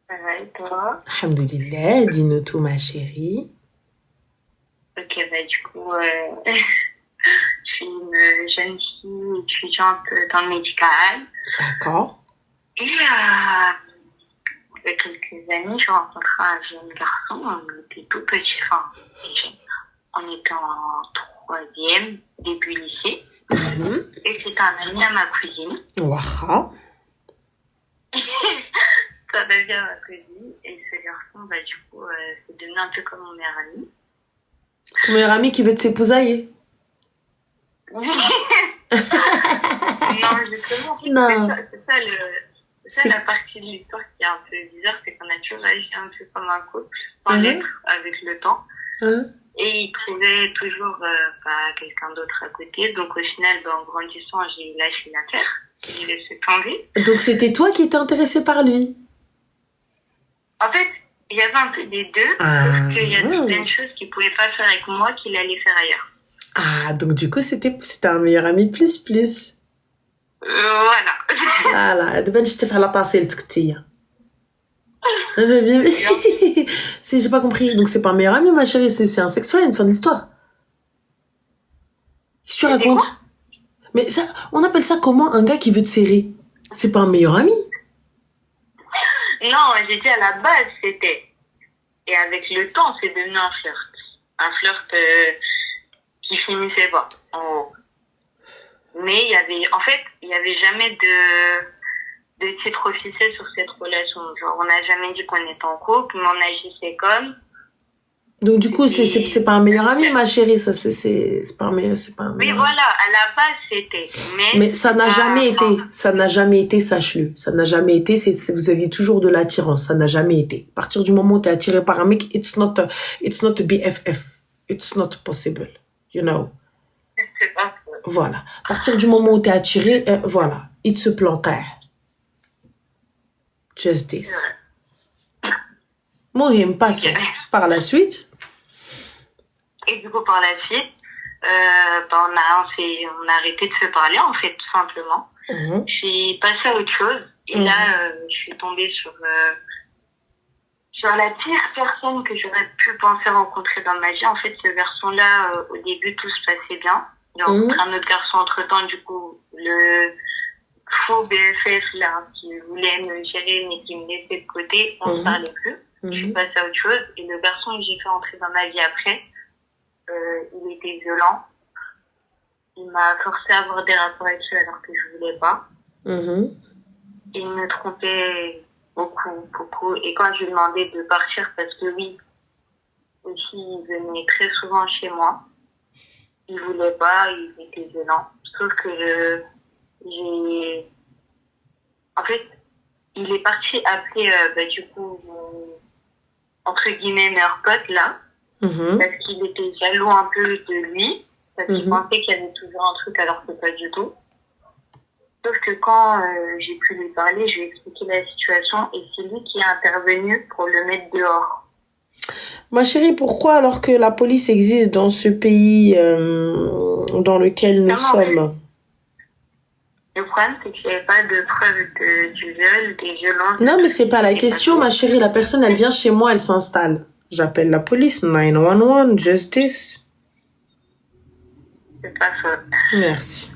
Ça va et toi? Alhamdulillah, dis-nous tout, ma chérie. Ok, bah du coup, je suis une jeune fille étudiante dans le médical. D'accord. Et il y a quelques années, j'ai rencontré un jeune garçon. On était tout petits, enfin, jeune. On était en troisième, début lycée. Mhm. Et c'était un ami à ma cousine. Waha. Ça devient à ma cousine. Et ce garçon, bah du coup, c'est devenu un peu comme mon meilleur ami. Ton meilleur ami qui veut te s'épousailler. Non, justement, en fait, Non. c'est ça C'est... la partie de l'histoire qui est un peu bizarre, c'est qu'on a toujours agi un peu comme un couple, sans Hein? l'être avec le temps. Hein? Et il trouvait toujours quelqu'un d'autre à côté. Donc au final, en grandissant, j'ai lâché l'affaire. J'ai laissé tomber. Donc c'était toi qui étais intéressée par lui. En fait, il y avait un peu des deux, sauf Ah. qu'il y a certaines choses qu'il pouvait pas faire avec moi qu'il allait faire ailleurs. Ah, donc du coup c'était un meilleur ami plus plus. Voilà. Voilà, دابا نشتي في على طاسيلتك تيا. C'est, j'ai pas compris. Donc c'est pas un meilleur ami, ma chérie, c'est un sex friend, fin d'histoire. Qu'est-ce que tu C'était quoi? racontes? Mais ça, on appelle ça comment un gars qui veut te serrer? C'est pas un meilleur ami. Non, j'ai dit à la base, c'était. Et avec le temps, c'est devenu un flirt. Un flirt qui finissait pas, en gros. Mais en fait, il y avait jamais de titre officiel sur cette relation. Genre, on n'a jamais dit qu'on était en couple, mais on agissait comme. Donc du coup, Et c'est pas un meilleur ami, ma chérie, ça c'est pas un meilleur, c'est pas un oui, meilleur ami. voilà, à la base, c'était. Mais Mais ça n'a à jamais enfin, été, ça n'a jamais été, sache-le. Ça n'a jamais été, vous aviez toujours de l'attirance, ça n'a jamais été. À partir du moment où t'es attiré par un mec, it's not a BFF. It's not possible. You know. c'est pas faux. Voilà. À partir du moment où t'es attiré, voilà. It's a plan clair. Just this. Mohim, passons. Ok. Par la suite. Et du coup, par la suite, on a arrêté de se parler, en fait, tout simplement. Mhm. Je suis passée à autre chose. Et là, je suis tombée sur la pire personne que j'aurais pu penser rencontrer dans ma vie. En fait, ce garçon-là, au début, tout se passait bien. J'ai rencontré un autre garçon entre-temps, du coup, le faux BFF, là, qui voulait me gérer, mais qui me laissait de côté, on ne parlait plus. Je suis passée à autre chose. Et le garçon que j'ai fait entrer dans ma vie après, il était violent. Il m'a forcé à avoir des rapports avec lui alors que je voulais pas. Il me trompait beaucoup, beaucoup. Et quand je lui demandais de partir, parce que oui, aussi, il venait très souvent chez moi. Il voulait pas, il était violent. Sauf que en fait, il est parti appeler, du coup, entre guillemets, meilleur pote, là. Parce qu'il était jaloux un peu de lui. Parce qu'il pensait qu'il y avait toujours un truc alors que pas du tout. Sauf que quand j'ai pu lui parler, je lui ai expliqué la situation et c'est lui qui est intervenu pour le mettre dehors. Ma chérie, pourquoi alors que la police existe dans ce pays dans lequel nous sommes? Le problème, c'est qu'il n'y avait pas de preuve du viol, des violences. Non, mais c'est pas la question, ma chérie. La personne, elle vient chez moi, elle s'installe. J'appelle la police, 911, justice. C'est pas faux. Merci.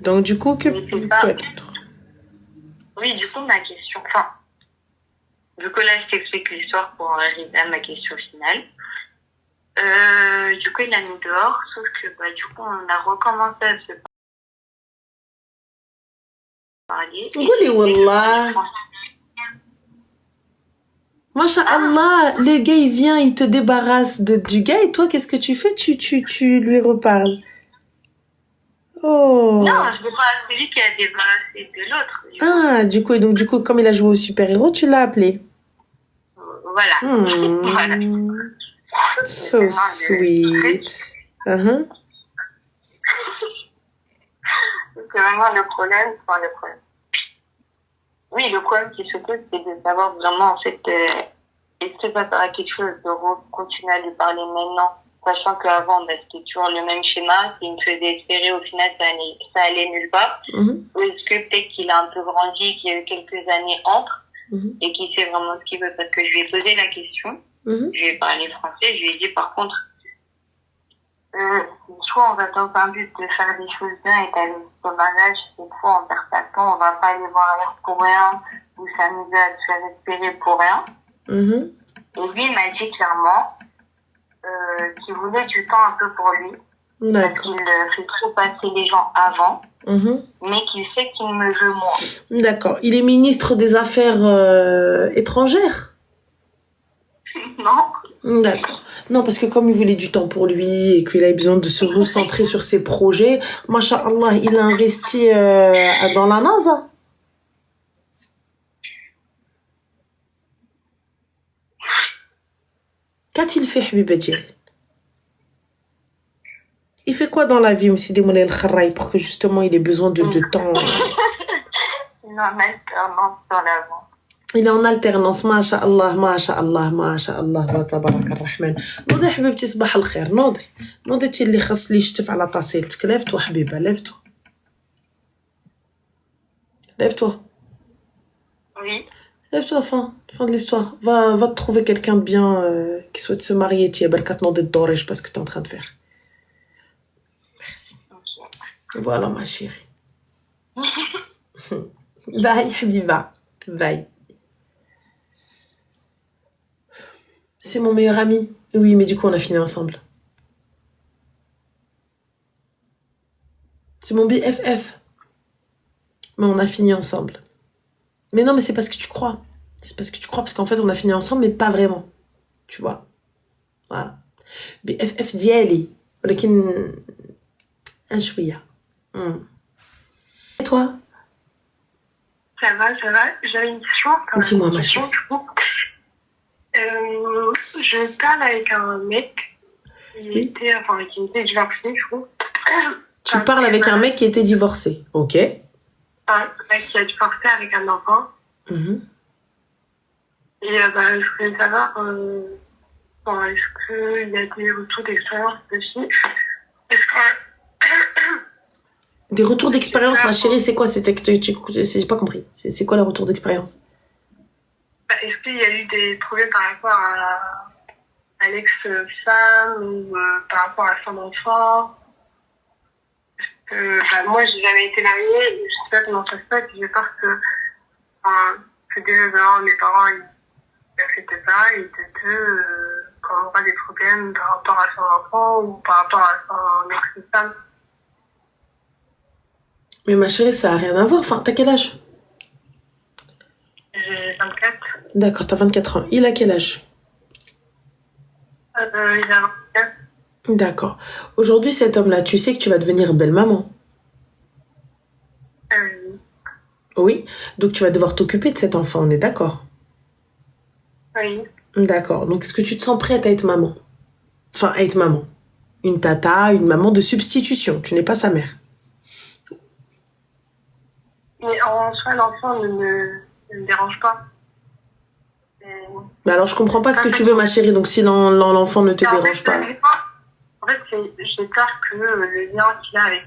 Donc, du coup, que peut-être? Oui, du coup, ma question... Enfin, du coup, là, je t'explique l'histoire pour arriver à ma question finale. Du coup, il l'a mis dehors, sauf que, du coup, on a recommencé à se parler. Gouli wallah. Masha'Allah, le gars, il vient, il te débarrasse du gars, et toi, qu'est-ce que tu fais? Tu lui reparles. Oh. Non, je veux pas celui qui a débarrassé de l'autre. Ah, du coup, comme il a joué au super-héros, tu l'as appelé. Voilà. Voilà. So sweet. C'est vraiment le problème. Enfin, le problème. Oui, le problème qui se pose, c'est de savoir vraiment, en fait, est-ce que ça sera quelque chose de continuer à lui parler maintenant, sachant qu'avant, c'était toujours le même schéma, qui me faisait espérer, au final, ça allait nulle part. Ou est-ce que peut-être qu'il a un peu grandi, qu'il y a eu quelques années entre, et qui sait vraiment ce qu'il veut. Parce que je lui ai posé la question, je lui ai parlé français, je lui ai dit par contre, soit on va dans un but de faire des choses bien et d'aller au mariage, et fois on perd pas de temps, on va pas aller voir ailleurs pour rien, ou s'amuser à se faire espérer pour rien. Et lui, il m'a dit clairement qu'il voulait du temps un peu pour lui. Parce qu'il fait trop passer les gens avant, mais qu'il sait qu'il me veut moi. D'accord. Il est ministre des Affaires étrangères? Non. D'accord. Non, parce que comme il voulait du temps pour lui et qu'il avait besoin de se recentrer sur ses projets, Masha'Allah, il a investi dans la NASA. Qu'a-t-il fait, Habibati? Il fait quoi dans la vie, Msidi Moulay El-Kharraï, pour que justement il ait besoin de temps? Il est en alternance dans la vente. Il est en alternance, masha'Allah, masha'Allah, masha'Allah, wa tabarak ar-Rahman. نوضي حبيبتي صباح الخير، نوضي تي اللي خاص لي يشتف على طاسيلتك. لève-toi حبيبه، lève-toi. Lève-toi. Oui. Lève-toi, fin de l'histoire. Va te trouver quelqu'un de bien qui souhaite se marier, tiens, barkat نوضي تدوري, je sais pas ce que tu es en train de faire. Merci. Okay. Voilà ma chérie. Bye Habiba. Bye. C'est mon meilleur ami. Oui, mais du coup, on a fini ensemble. C'est mon BFF. Mais on a fini ensemble. Mais non, mais c'est parce que tu crois. C'est parce que tu crois, parce qu'en fait, on a fini ensemble, mais pas vraiment. Tu vois. Voilà. BFF ديالي. ولكن un شوية. Et toi? Ça va. J'avais une question. Dis-moi, ma chérie. Je parle avec un mec qui était divorcé, je trouve. Tu parles avec un mec qui était divorcé, ok. Un mec qui a divorcé avec un enfant. Et je voulais savoir, est-ce qu'il y a des retours d'expérience dessus? Est-ce que... Des retours d'expérience, ma chérie, c'est quoi? J'ai pas compris. C'est quoi les retours d'expérience? Est-ce qu'il y a eu des problèmes par rapport à l'ex-femme ou par rapport à son enfant? Moi, j'ai jamais été mariée, je sais pas comment ça se passe, j'ai peur que déjà, mes parents, ils n'acceptaient pas, et de deux, qu'on aura des problèmes par rapport à son enfant ou par rapport à son ex-femme. Mais ma chérie, ça a rien à voir. Enfin, t'as quel âge? J'ai 24. D'accord, t'as 24 ans. Il a quel âge? Il a 24. D'accord. Aujourd'hui, cet homme-là, tu sais que tu vas devenir belle-maman. Oui. Donc, tu vas devoir t'occuper de cet enfant, on est d'accord? Oui. D'accord. Donc, est-ce que tu te sens prête à être maman? Enfin, à être maman. Une tata, une maman de substitution. Tu n'es pas sa mère. Mais en soi, l'enfant ne me dérange pas. Mais alors, je comprends pas ce que tu veux, ma chérie. Donc, si l'enfant ne te dérange pas... En fait, j'ai peur que le lien qu'il a avec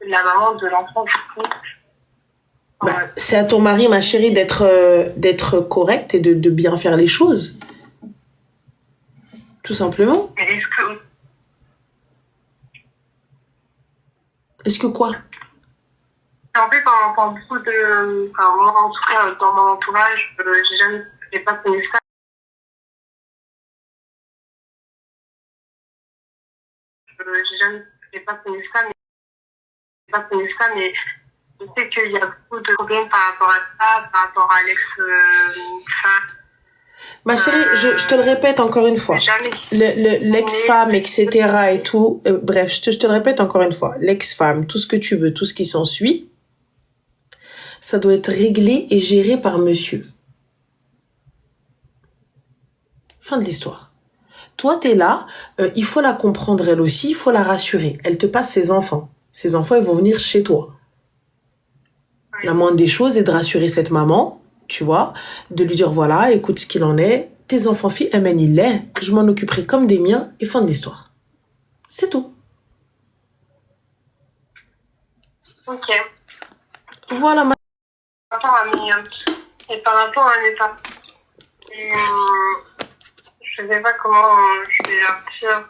la maman de l'enfant, du coup... c'est à ton mari, ma chérie, d'être correct et de bien faire les choses. Tout simplement. Mais est-ce que... Est-ce que quoi? En fait, pendant beaucoup de... Enfin, moi, en tout cas, dans mon entourage, j'ai pas connu ça. J'ai pas connu ça, mais je sais qu'il y a beaucoup de problèmes par rapport à ça, par rapport à l'ex-femme. Ma chérie, je te le répète encore une fois. L'ex-femme, etc. et tout. Bref, je te le répète encore une fois. L'ex-femme, tout ce que tu veux, tout ce qui s'ensuit, ça doit être réglé et géré par monsieur. Fin de l'histoire. Toi, t'es là, il faut la comprendre elle aussi, il faut la rassurer. Elle te passe ses enfants. Ses enfants, ils vont venir chez toi. La moindre des choses est de rassurer cette maman, tu vois, de lui dire voilà, écoute ce qu'il en est, tes enfants filles, amène-les, je m'en occuperai comme des miens, et fin de l'histoire. C'est tout. Ok. Voilà, Par rapport à mes Et par rapport à l'État, je sais pas comment je vais leur dire.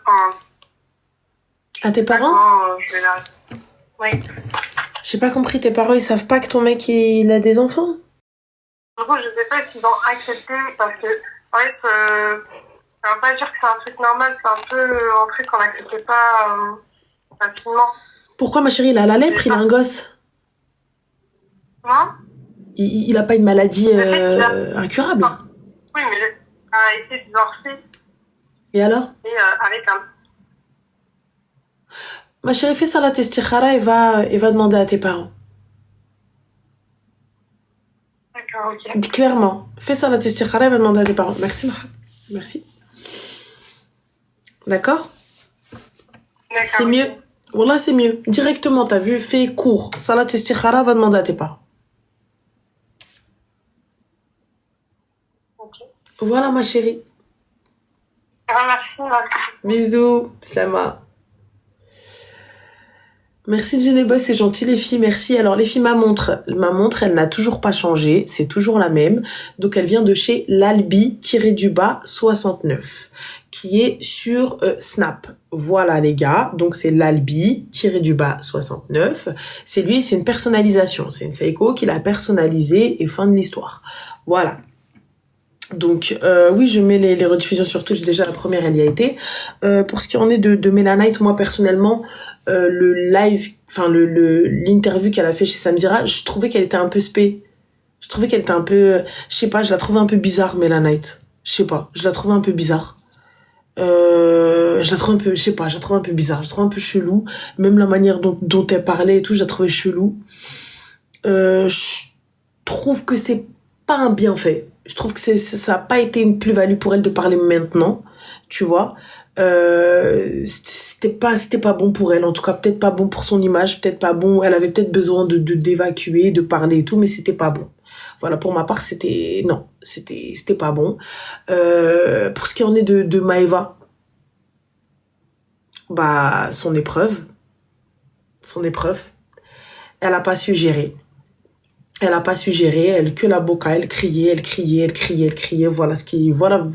À tes parents? Comment je vais leur... Oui. J'ai pas compris, tes parents, ils savent pas que ton mec, il a des enfants? Du coup, je sais pas s'ils vont accepter, parce que, en fait, ça veut pas dire que c'est un truc normal, c'est un peu un truc qu'on n'accepte pas facilement. Pourquoi, ma chérie, il a la lèpre, il a un gosse? Comment? Il a pas une maladie incurable? Oui, mais il a été divorcé. Et alors? Et avec un... Ma chérie, fais salat istikhara et va demander à tes parents. D'accord, ok. Dis clairement, fais salat istikhara et va demander à tes parents. Merci, Mahab. Merci. D'accord? D'accord. C'est mieux. Voilà, c'est mieux. Directement, t'as vu, fais court. Salat istikhara, va demander à tes parents. Ok. Voilà, ma chérie. Merci. Bisous. Slama. Merci Djeneba, c'est gentil les filles, merci. Alors les filles, ma montre, elle n'a toujours pas changé, c'est toujours la même. Donc elle vient de chez l'Albi-du-bas 69, qui est sur Snap. Voilà les gars, donc c'est l'Albi-du-bas 69. C'est lui, c'est une personnalisation, c'est une Seiko qui l'a personnalisée et fin de l'histoire. Voilà. Donc oui, je mets les rediffusions sur Twitch, déjà la première elle y a été. Pour ce qui en est de Melanite, moi personnellement, le live, enfin l'interview qu'elle a fait chez Samzira, je trouvais qu'elle était un peu spé. Je trouvais qu'elle était un peu, je sais pas, je la trouvais un peu bizarre, Melanite. Je sais pas, je la trouvais un peu bizarre. Je la trouve un peu, je sais pas, je la trouve un peu bizarre, je la trouve un peu chelou. Même la manière dont elle parlait et tout, je la trouvais chelou. Je trouve que c'est pas un bienfait. Je trouve que ça a pas été une plus-value pour elle de parler maintenant, tu vois. C'était pas bon pour elle, en tout cas peut-être pas bon pour son image, peut-être pas bon, elle avait peut-être besoin d'évacuer, de parler et tout, mais c'était pas bon. Voilà, pour ma part, c'était pas bon. Pour ce qui en est de Maëva, bah son épreuve, elle a pas su gérer. Elle a pas su gérer, elle que la boca, elle criait. Voilà ce qui, voilà.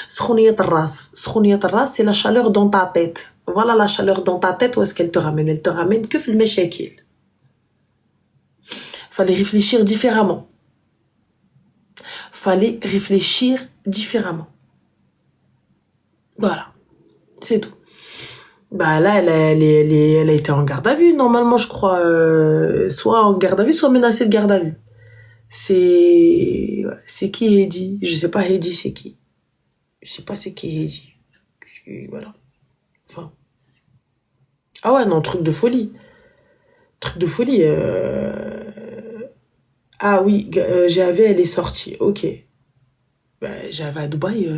Skhoniyat ras, c'est la chaleur dans ta tête. Voilà la chaleur dans ta tête, où est-ce qu'elle te ramène? Elle te ramène que fil meshakil. Fallait réfléchir différemment. Voilà, c'est tout. Bah là, elle a été en garde à vue, normalement, je crois. Soit en garde à vue, soit menacée de garde à vue. C'est qui Heidi? Je sais pas Heidi c'est qui. Je sais pas c'est qui Heidi. Voilà. Enfin. Ah ouais, non, truc de folie. Ah oui, Javé, elle est sortie. Ok. Bah, Javé à Dubaï.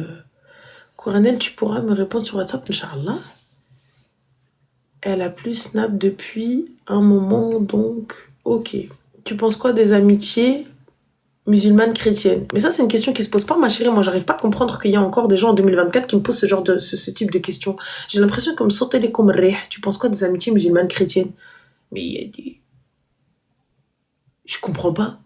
Coronel, tu pourras me répondre sur WhatsApp, Inch'Allah. Elle a plus Snap depuis un moment, donc ok. Tu penses quoi des amitiés musulmanes chrétiennes? Mais ça, c'est une question qui se pose pas, ma chérie. Moi, j'arrive pas à comprendre qu'il y a encore des gens en 2024 qui me posent ce type de questions. J'ai l'impression comme sauter les comme tu penses quoi des amitiés musulmanes chrétiennes? Mais il y a des... Je comprends pas.